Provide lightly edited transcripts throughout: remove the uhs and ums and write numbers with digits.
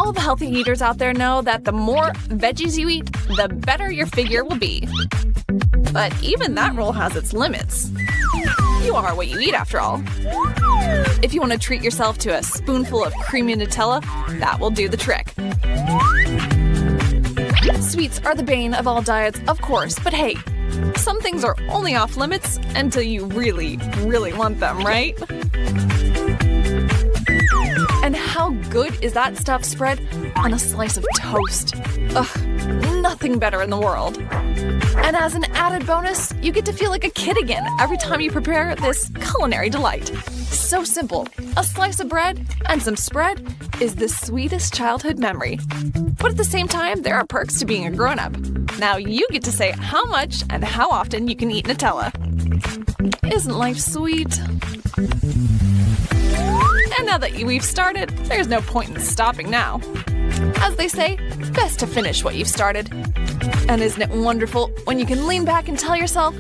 All the healthy eaters out there know that the more veggies you eat, the better your figure will be. But even that rule has its limits. You are what you eat, after all. If you want to treat yourself to a spoonful of creamy Nutella, that will do the trick. Sweets are the bane of all diets, of course, but hey, some things are only off limits until you really, really want them, right? And how good is that stuffed spread on a slice of toast? Ugh, nothing better in the world. And as an added bonus, you get to feel like a kid again every time you prepare this culinary delight. So simple. A slice of bread and some spread is the sweetest childhood memory. But at the same time, there are perks to being a grown-up. Now you get to say how much and how often you can eat Nutella. Isn't life sweet? And now that we've started, there's no point in stopping now. As they say, best to finish what you've started. And isn't it wonderful when you can lean back and tell yourself,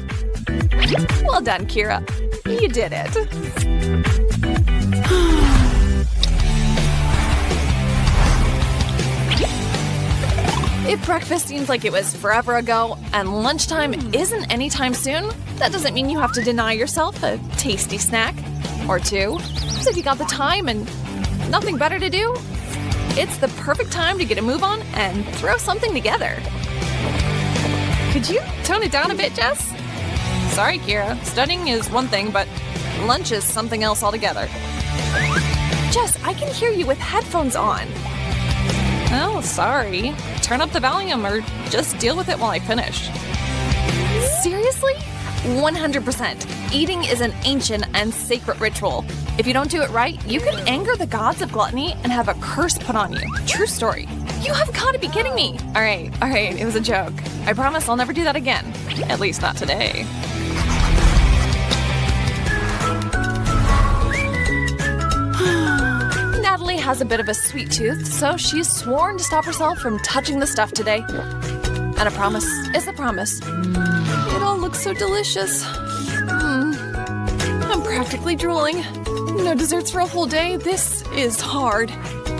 well done, Kira. You did it. If breakfast seems like it was forever ago and lunchtime isn't anytime soon, that doesn't mean you have to deny yourself a tasty snack or two. So if you got the time and nothing better to do, it's the perfect time to get a move on and throw something together. Could you tone it down a bit, Jess? Sorry, Kira. Studying is one thing, but lunch is something else altogether. Jess, I can hear you with headphones on. Oh, sorry. Turn up the volume or just deal with it while I finish. Seriously? 100%. Eating is an ancient and sacred ritual. If you don't do it right, you can anger the gods of gluttony and have a curse put on you. True story. You have got to be kidding me. All right, it was a joke. I promise I'll never do that again. At least not today. Natalie has a bit of a sweet tooth, so she's sworn to stop herself from touching the stuff today. And a promise is a promise. It all looks so delicious. I'm practically drooling. No desserts for a whole day. This is hard.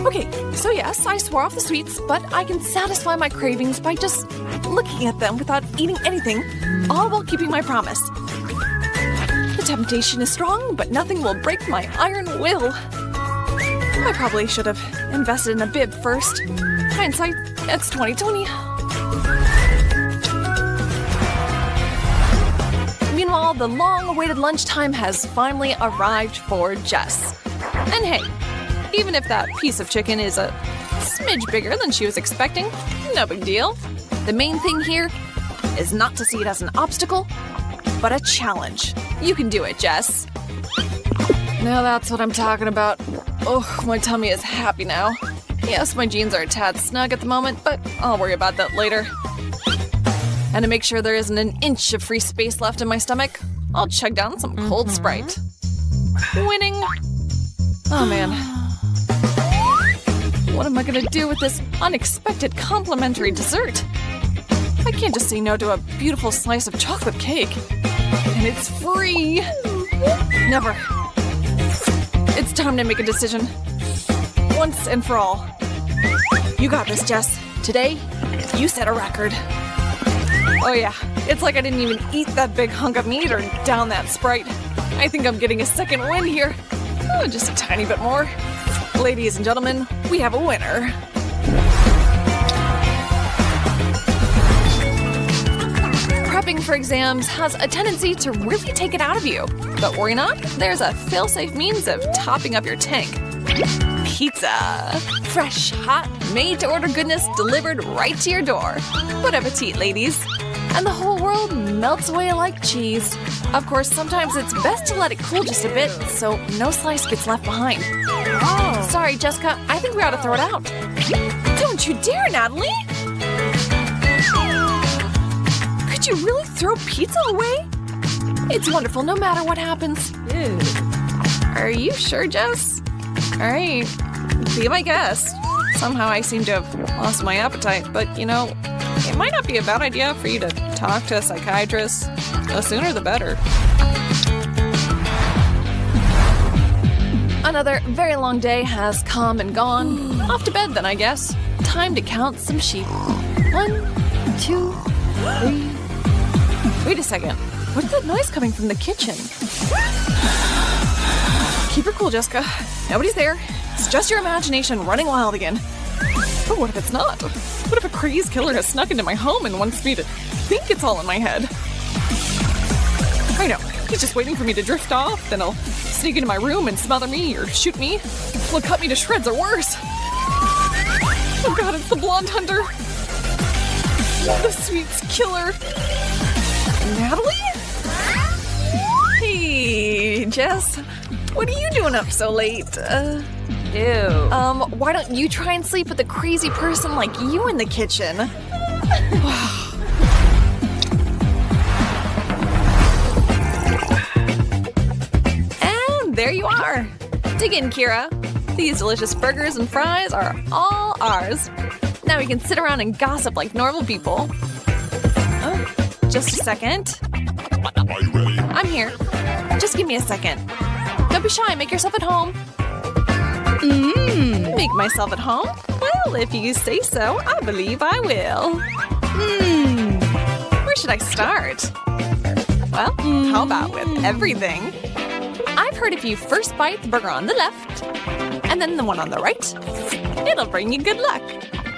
Okay, so yes, I swore off the sweets, but I can satisfy my cravings by just looking at them without eating anything, all while keeping my promise. The temptation is strong, but nothing will break my iron will. I probably should have invested in a bib first. Hindsight, it's 2020. Meanwhile, the long-awaited lunchtime has finally arrived for Jess. And hey, even if that piece of chicken is a smidge bigger than she was expecting, no big deal. The main thing here is not to see it as an obstacle, but a challenge. You can do it, Jess. Now that's what I'm talking about. Oh, my tummy is happy now. Yes, my jeans are a tad snug at the moment, but I'll worry about that later. And to make sure there isn't an inch of free space left in my stomach, I'll chug down some cold Sprite. Winning. Oh, man. What am I gonna do with this unexpected complimentary dessert? I can't just say no to a beautiful slice of chocolate cake. And it's free. Never. It's time to make a decision. Once and for all. You got this, Jess. Today, you set a record. Oh yeah, it's like I didn't even eat that big hunk of meat or down that Sprite. I think I'm getting a second win here. Oh, just a tiny bit more. Ladies and gentlemen, we have a winner. Prepping for exams has a tendency to really take it out of you. But worry not, there's a fail-safe means of topping up your tank. Pizza. Fresh, hot, made-to-order goodness delivered right to your door. Bon appetit, ladies. And the whole world melts away like cheese. Of course, sometimes it's best to let it cool just a bit so no slice gets left behind. Oh. Sorry, Jessica, I think we ought to throw it out. Don't you dare, Natalie! Could you really throw pizza away? It's wonderful no matter what happens. Ew. Are you sure, Jess? All right, be my guest. Somehow I seem to have lost my appetite, but you know, it might not be a bad idea for you to talk to a psychiatrist. The sooner the better. Another very long day has come and gone. Off to bed then, I guess. Time to count some sheep. 1, 2, 3. Wait a second. What's that noise coming from the kitchen? Keep her cool, Jessica. Nobody's there. It's just your imagination running wild again. But what if it's not? What if a crazed killer has snuck into my home and wants me to think it's all in my head? I know. He's just waiting for me to drift off, then he'll sneak into my room and smother me or shoot me. He'll cut me to shreds or worse. Oh god, it's the blonde hunter. The sweets killer. Natalie? Hey, Jess. What are you doing up so late? Ew. Why don't you try and sleep with a crazy person like you in the kitchen? And there you are. Dig in, Kira. These delicious burgers and fries are all ours. Now we can sit around and gossip like normal people. Oh, just a second. Are you ready? I'm here. Just give me a second. Don't be shy. Make yourself at home. Make myself at home? Well, if you say so, I believe I will. Where should I start? Well, how about with everything? I've heard if you first bite the burger on the left, and then the one on the right, it'll bring you good luck.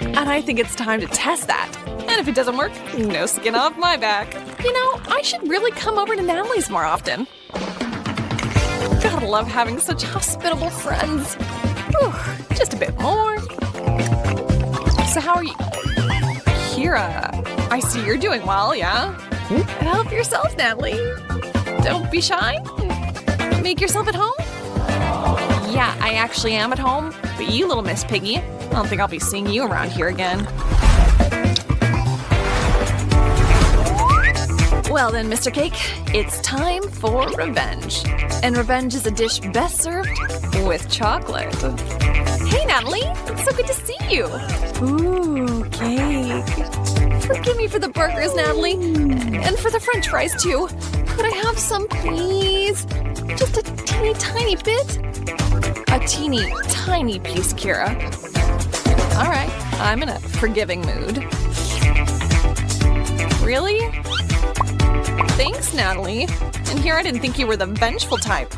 And I think it's time to test that. And if it doesn't work, no skin off my back. You know, I should really come over to Natalie's more often. Gotta love having such hospitable friends. Whew, just a bit more. So how are you? Kira, I see you're doing well, yeah? Help yourself, Natalie. Don't be shy. Make yourself at home. Yeah, I actually am at home, but you little Miss Piggy, I don't think I'll be seeing you around here again. Well then, Mr. Cake, it's time for revenge. And revenge is a dish best served with chocolate. Hey, Natalie! It's so good to see you! Ooh, cake. Forgive me for the burgers, Natalie. And for the french fries, too. Could I have some, please? Just a teeny tiny bit? A teeny tiny piece, Kira. All right, I'm in a forgiving mood. Really? Thanks, Natalie. And here I didn't think you were the vengeful type.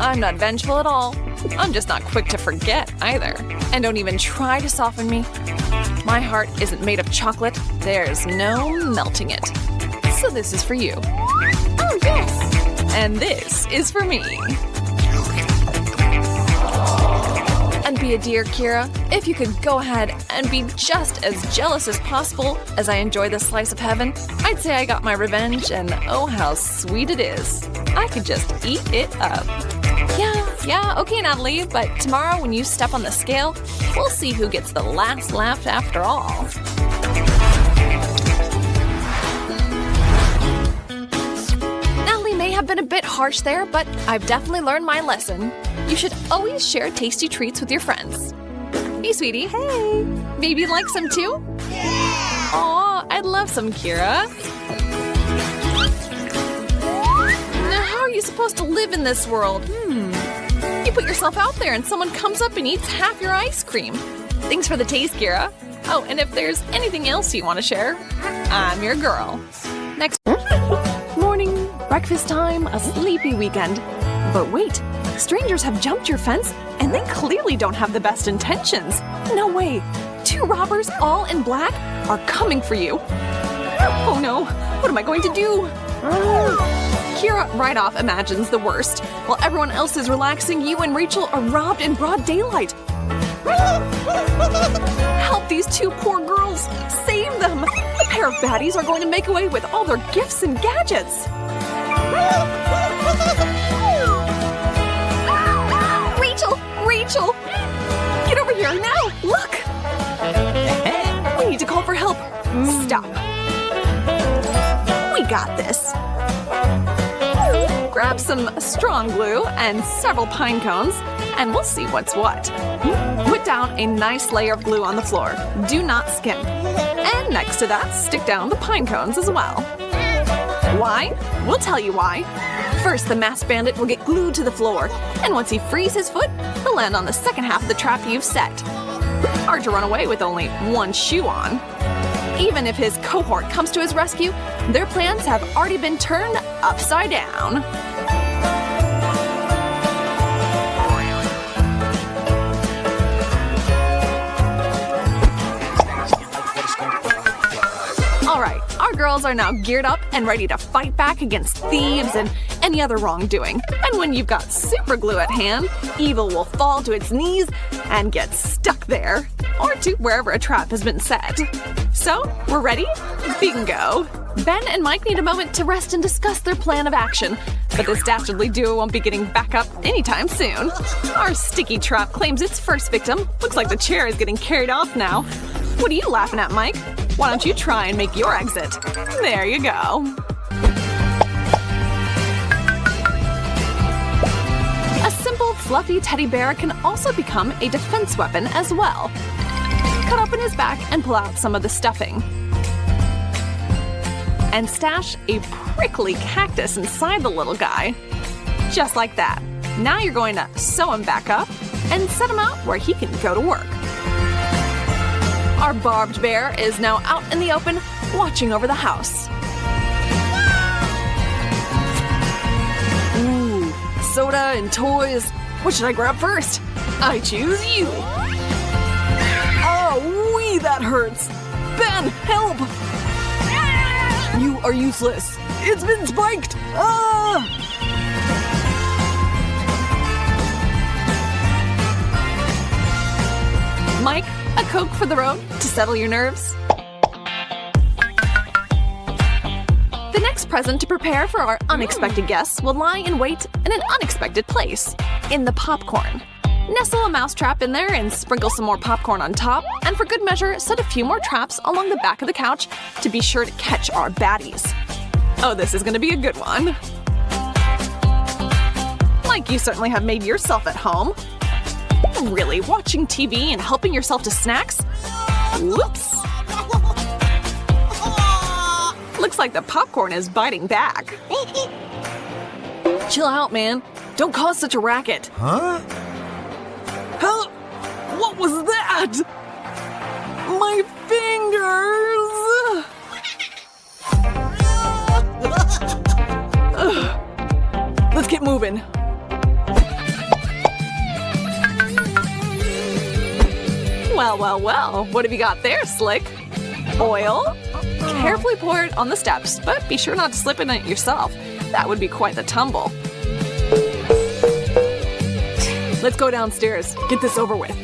I'm not vengeful at all. I'm just not quick to forget either. And don't even try to soften me. My heart isn't made of chocolate. There's no melting it. So this is for you. Oh, yes. And this is for me. And be a dear, Kira. If you could go ahead and be just as jealous as possible as I enjoy this slice of heaven, I'd say I got my revenge, and oh, how sweet it is. I could just eat it up. Yeah, okay, Natalie, but tomorrow when you step on the scale, we'll see who gets the last laugh after all. Natalie may have been a bit harsh there, but I've definitely learned my lesson. You should always share tasty treats with your friends. Hey, sweetie. Hey. Maybe you'd like some too? Yeah. Aw, I'd love some, Kira. Now, how are you supposed to live in this world? You put yourself out there and someone comes up and eats half your ice cream. Thanks for the taste, Kira. Oh, and if there's anything else you want to share, I'm your girl. Next morning, breakfast time, a sleepy weekend. But wait, strangers have jumped your fence and they clearly don't have the best intentions. No way. 2 robbers, all in black, are coming for you. Oh no, what am I going to do? Kira right off imagines the worst. While everyone else is relaxing, you and Rachel are robbed in broad daylight. Help these 2 poor girls! Save them! A pair of baddies are going to make away with all their gifts and gadgets! Rachel! Get over here now! Look! We need to call for help. Stop. We got this. Grab some strong glue and several pine cones, and we'll see what's what. Put down a nice layer of glue on the floor. Do not skimp. And next to that, stick down the pine cones as well. Why? We'll tell you why. First, the masked bandit will get glued to the floor, and once he frees his foot, he'll land on the second half of the trap you've set. Hard to run away with only one shoe on. Even if his cohort comes to his rescue, their plans have already been turned upside down. Alright, our girls are now geared up and ready to fight back against thieves and any other wrongdoing. And when you've got super glue at hand, evil will fall to its knees and get stuck there, or to wherever a trap has been set. So, we're ready? Bingo! Ben and Mike need a moment to rest and discuss their plan of action, but this dastardly duo won't be getting back up anytime soon. Our sticky trap claims its first victim. Looks like the chair is getting carried off now. What are you laughing at, Mike? Why don't you try and make your exit? There you go. A simple, fluffy teddy bear can also become a defense weapon as well. Cut open his back and pull out some of the stuffing. And stash a prickly cactus inside the little guy. Just like that. Now you're going to sew him back up and set him out where he can go to work. Our barbed bear is now out in the open, watching over the house. Ooh, soda and toys. What should I grab first? I choose you. Oh, wee, that hurts. Ben, help! You are useless. It's been spiked. Ah! Mike, a Coke for the road to settle your nerves. The next present to prepare for our unexpected guests will lie in wait in an unexpected place, in the popcorn. Nestle a mousetrap in there and sprinkle some more popcorn on top, and for good measure, set a few more traps along the back of the couch to be sure to catch our baddies. Oh, this is gonna be a good one. Like you certainly have made yourself at home. Really, watching TV and helping yourself to snacks? Whoops! Looks like the popcorn is biting back. Chill out, man. Don't cause such a racket. Huh? Huh? What was that? My fingers! Ugh. Let's get moving. Well, well, well, what have you got there, Slick? Oil? Carefully pour it on the steps, but be sure not to slip in it yourself. That would be quite the tumble. Let's go downstairs. Get this over with.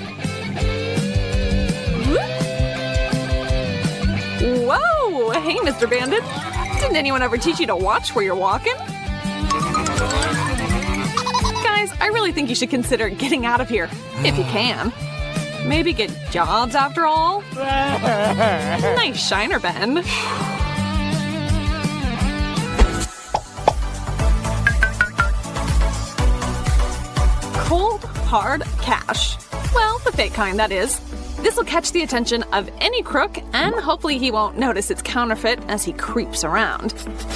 Whoa! Hey, Mr. Bandit. Didn't anyone ever teach you to watch where you're walking? Guys, I really think you should consider getting out of here, if you can. Maybe get jobs after all? Nice shiner, Ben. Cold, hard cash. Well, the fake kind, that is. This'll catch the attention of any crook, and hopefully he won't notice it's counterfeit as he creeps around.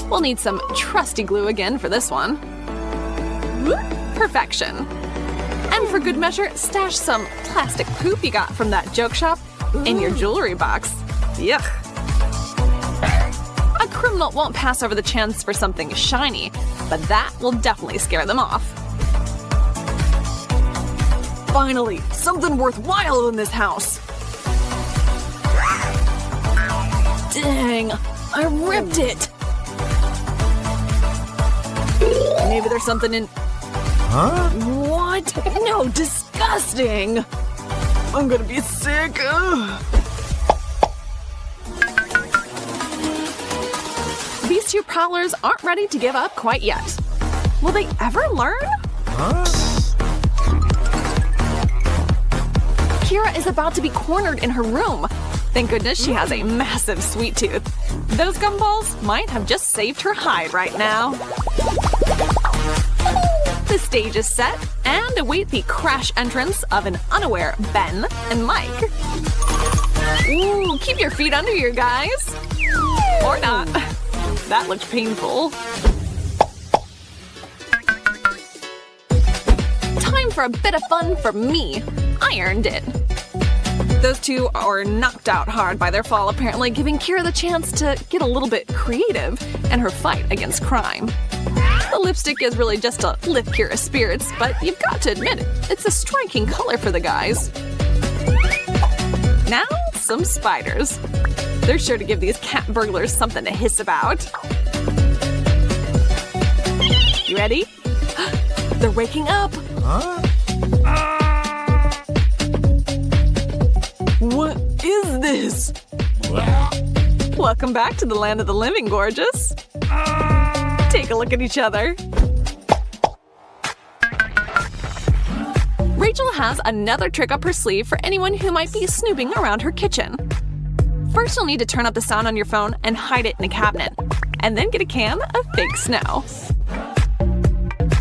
We'll need some trusty glue again for this one. Perfection. And for good measure, stash some plastic poop you got from that joke shop in your jewelry box. Yuck. A criminal won't pass over the chance for something shiny, but that will definitely scare them off. Finally, something worthwhile in this house. Dang, I ripped it. Maybe there's something in... Huh? What? No, disgusting! I'm gonna be sick. Ugh. These two prowlers aren't ready to give up quite yet. Will they ever learn? Huh? Kira is about to be cornered in her room. Thank goodness she has a massive sweet tooth. Those gumballs might have just saved her hide right now. The stage is set, and await the crash entrance of an unaware Ben and Mike. Ooh, keep your feet under you, guys. Or not. That looked painful. for a bit of fun for me. I earned it. Those two are knocked out hard by their fall, apparently giving Kira the chance to get a little bit creative in her fight against crime. The lipstick is really just to lift Kira's spirits, but you've got to admit it, it's a striking color for the guys. Now, some spiders. They're sure to give these cat burglars something to hiss about. You ready? They're waking up. Huh? What is this? Welcome back to the land of the living, gorgeous. Take a look at each other. Rachel has another trick up her sleeve for anyone who might be snooping around her kitchen. First, you'll need to turn up the sound on your phone and hide it in a cabinet, and then get a can of fake snow.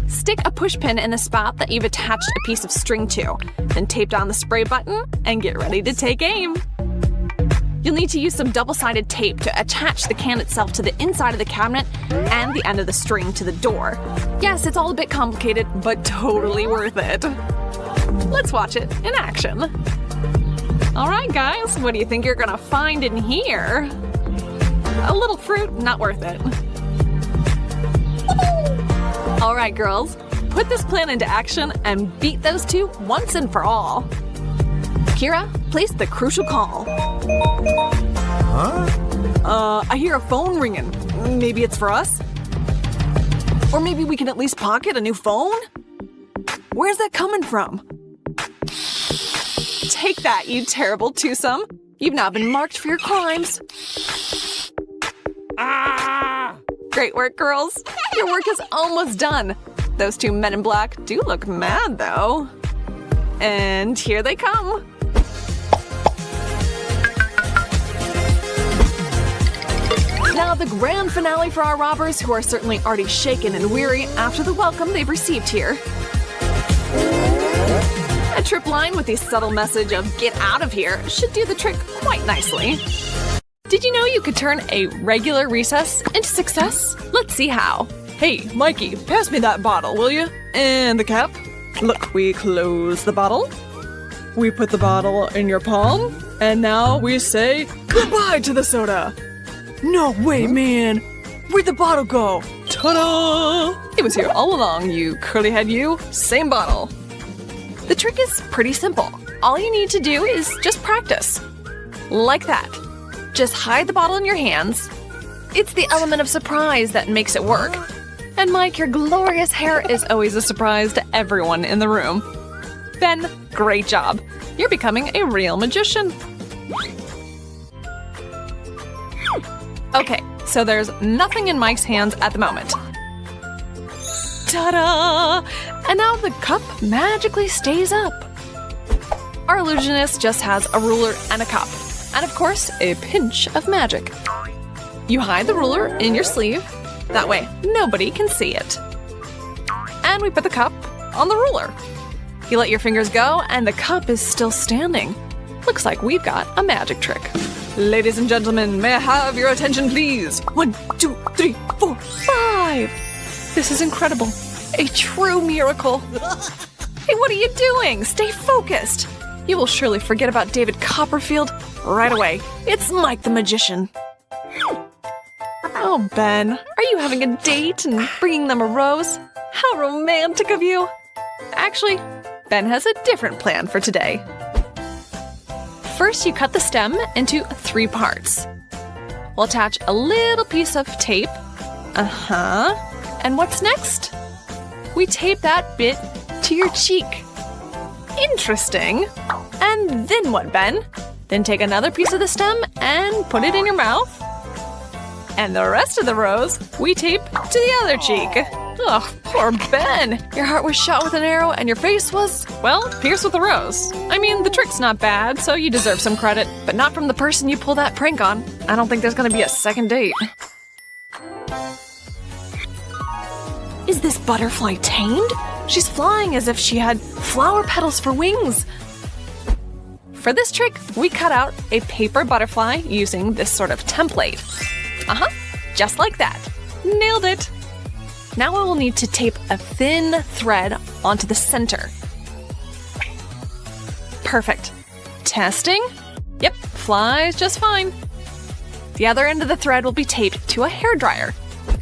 Stick a push pin in the spot that you've attached a piece of string to, then tape down the spray button and get ready to take aim. You'll need to use some double-sided tape to attach the can itself to the inside of the cabinet and the end of the string to the door. Yes, it's all a bit complicated, but totally worth it. Let's watch it in action. Alright guys, what do you think you're gonna find in here? A little fruit, not worth it. Alright girls, put this plan into action and beat those two once and for all. Kira, place the crucial call. Huh? I hear a phone ringing. Maybe it's for us? Or maybe we can at least pocket a new phone? Where's that coming from? Take that, you terrible twosome. You've now been marked for your crimes. Great work, girls. Your work is almost done. Those two men in black do look mad, though. And here they come. Now the grand finale for our robbers, who are certainly already shaken and weary after the welcome they've received here. A trip line with the subtle message of "get out of here" should do the trick quite nicely. Did you know you could turn a regular recess into success? Let's see how. Hey, Mikey, pass me that bottle, will you? And the cap. Look, we close the bottle. We put the bottle in your palm. And now we say goodbye to the soda. No way, man. Where'd the bottle go? Ta-da! It was here all along, you curly-head you. Same bottle. The trick is pretty simple. All you need to do is just practice. Like that. Just hide the bottle in your hands. It's the element of surprise that makes it work. And Mike, your glorious hair is always a surprise to everyone in the room. Ben, great job. You're becoming a real magician. Okay, so there's nothing in Mike's hands at the moment. Ta-da! And now the cup magically stays up. Our illusionist just has a ruler and a cup. And of course, a pinch of magic. You hide the ruler in your sleeve. That way, nobody can see it. And we put the cup on the ruler. You let your fingers go, and the cup is still standing. Looks like we've got a magic trick. Ladies and gentlemen, may I have your attention, please? 1, 2, 3, 4, 5! This is incredible. A true miracle. Hey, what are you doing? Stay focused. You will surely forget about David Copperfield right away. It's Mike the Magician. Oh, Ben, are you having a date and bringing them a rose? How romantic of you. Actually, Ben has a different plan for today. First, you cut the stem into 3 parts. We'll attach a little piece of tape. And what's next? We tape that bit to your cheek. Interesting. And then what, Ben? Then take another piece of the stem and put it in your mouth. And the rest of the rose, we tape to the other cheek. Oh, poor Ben. Your heart was shot with an arrow and your face was, well, pierced with a rose. I mean, the trick's not bad, so you deserve some credit, but not from the person you pull that prank on. I don't think there's gonna be a second date. Is this butterfly tamed? She's flying as if she had flower petals for wings. For this trick, we cut out a paper butterfly using this sort of template. Just like that. Nailed it. Now we will need to tape a thin thread onto the center. Perfect. Testing? Yep, flies just fine. The other end of the thread will be taped to a hairdryer.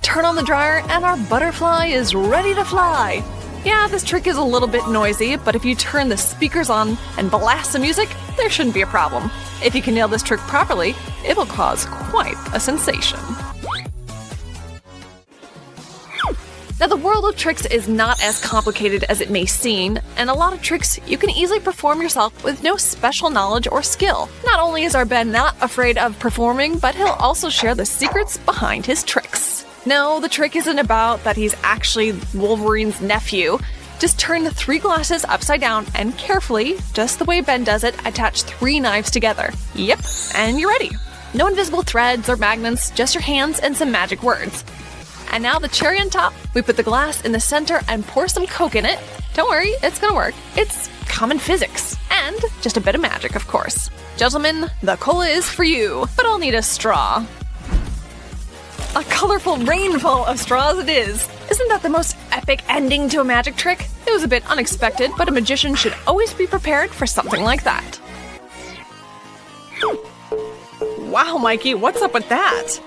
Turn on the dryer and our butterfly is ready to fly. Yeah, this trick is a little bit noisy, but if you turn the speakers on and blast some music, there shouldn't be a problem. If you can nail this trick properly, it'll cause quite a sensation. Now, the world of tricks is not as complicated as it may seem, and a lot of tricks you can easily perform yourself with no special knowledge or skill. Not only is our Ben not afraid of performing, but he'll also share the secrets behind his tricks. No, the trick isn't about that he's actually Wolverine's nephew. Just turn the 3 glasses upside down and carefully, just the way Ben does it, attach 3 knives together. Yep, and you're ready. No invisible threads or magnets, just your hands and some magic words. And now the cherry on top, we put the glass in the center and pour some Coke in it. Don't worry, it's gonna work. It's common physics. And just a bit of magic, of course. Gentlemen, the cola is for you, but I'll need a straw. A colorful rainfall of straws it is. Isn't that the most epic ending to a magic trick? It was a bit unexpected, but a magician should always be prepared for something like that. Wow, Mikey, what's up with that?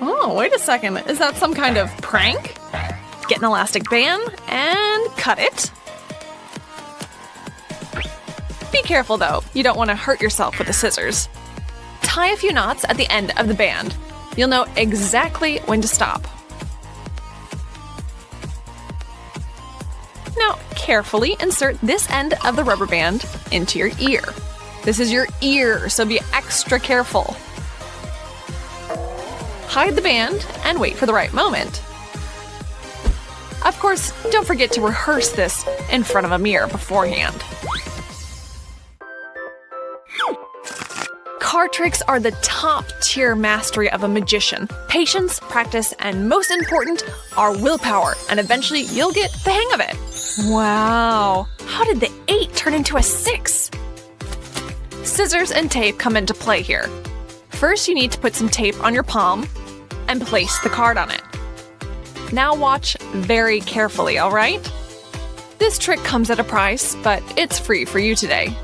Oh, wait a second. Is that some kind of prank? Get an elastic band and cut it. Be careful though, you don't want to hurt yourself with the scissors. Tie a few knots at the end of the band. You'll know exactly when to stop. Now, carefully insert this end of the rubber band into your ear. This is your ear, so be extra careful. Hide the band and wait for the right moment. Of course, don't forget to rehearse this in front of a mirror beforehand. Card tricks are the top-tier mastery of a magician. Patience, practice, and most important, our willpower, and eventually you'll get the hang of it. Wow, how did the 8 turn into a 6? Scissors and tape come into play here. First, you need to put some tape on your palm and place the card on it. Now watch very carefully, all right? This trick comes at a price, but it's free for you today.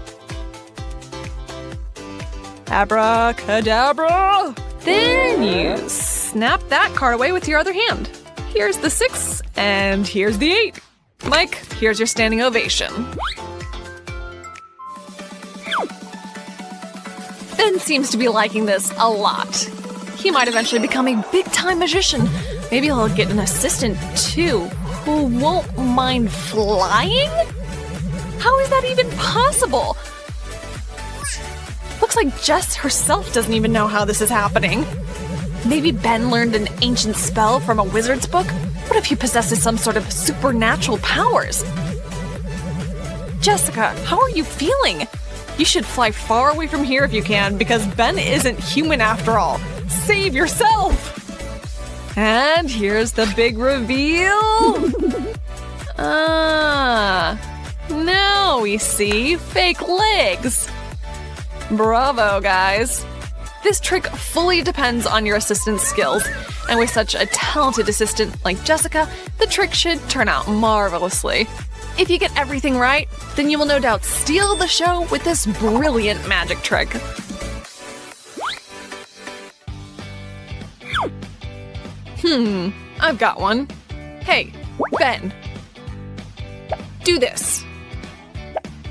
Abracadabra! Then you snap that card away with your other hand. Here's the 6, and here's the 8. Mike, here's your standing ovation. Ben seems to be liking this a lot. He might eventually become a big-time magician. Maybe he'll get an assistant, too, who won't mind flying? How is that even possible? Looks like Jess herself doesn't even know how this is happening. Maybe Ben learned an ancient spell from a wizard's book? What if he possesses some sort of supernatural powers? Jessica, how are you feeling? You should fly far away from here if you can, because Ben isn't human after all. Save yourself! And here's the big reveal! Now we see fake legs. Bravo, guys. This trick fully depends on your assistant's skills, and with such a talented assistant like Jessica, the trick should turn out marvelously. If you get everything right, then you will no doubt steal the show with this brilliant magic trick. I've got one. Hey, Ben. Do this.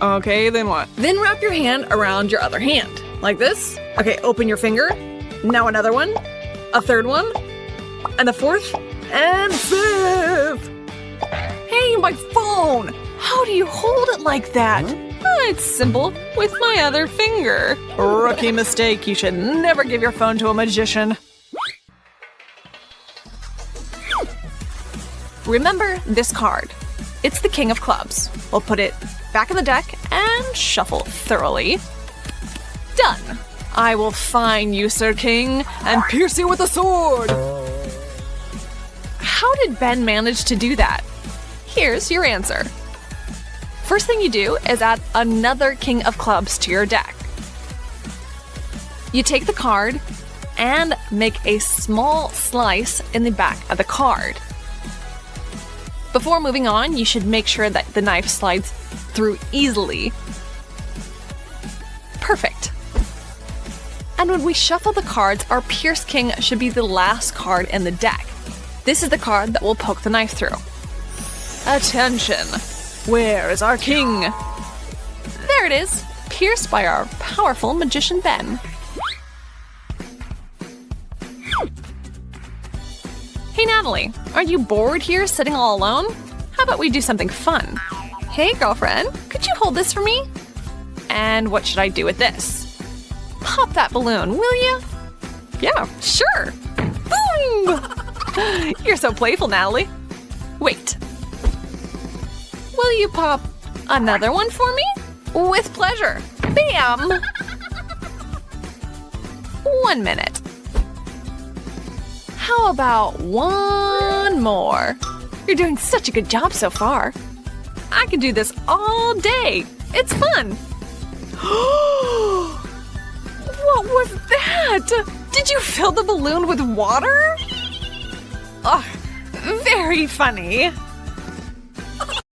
Okay, then what? Then wrap your hand around your other hand. Like this. Okay, open your finger. Now another one. A third one. And the fourth. And fifth. Hey, my phone! How do you hold it like that? It's simple. With my other finger. Rookie mistake. You should never give your phone to a magician. Remember this card. It's the King of Clubs. We'll put it back in the deck and shuffle thoroughly. Done. I will find you, Sir King, and pierce you with a sword. How did Ben manage to do that? Here's your answer. First thing you do is add another King of Clubs to your deck. You take the card and make a small slice in the back of the card. Before moving on, you should make sure that the knife slides through easily. And when we shuffle the cards, our Pierce King should be the last card in the deck. This is the card that we'll poke the knife through. Attention! Where is our king? There it is, pierced by our powerful magician Ben. Hey Natalie, are you bored here sitting all alone? How about we do something fun? Hey girlfriend, could you hold this for me? And what should I do with this? Pop that balloon, will you? Yeah, sure. Boom! You're so playful, Natalie. Wait. Will you pop another one for me? With pleasure. Bam! 1 minute. How about one more? You're doing such a good job so far. I can do this all day. It's fun. What was that? Did you fill the balloon with water? Oh, very funny.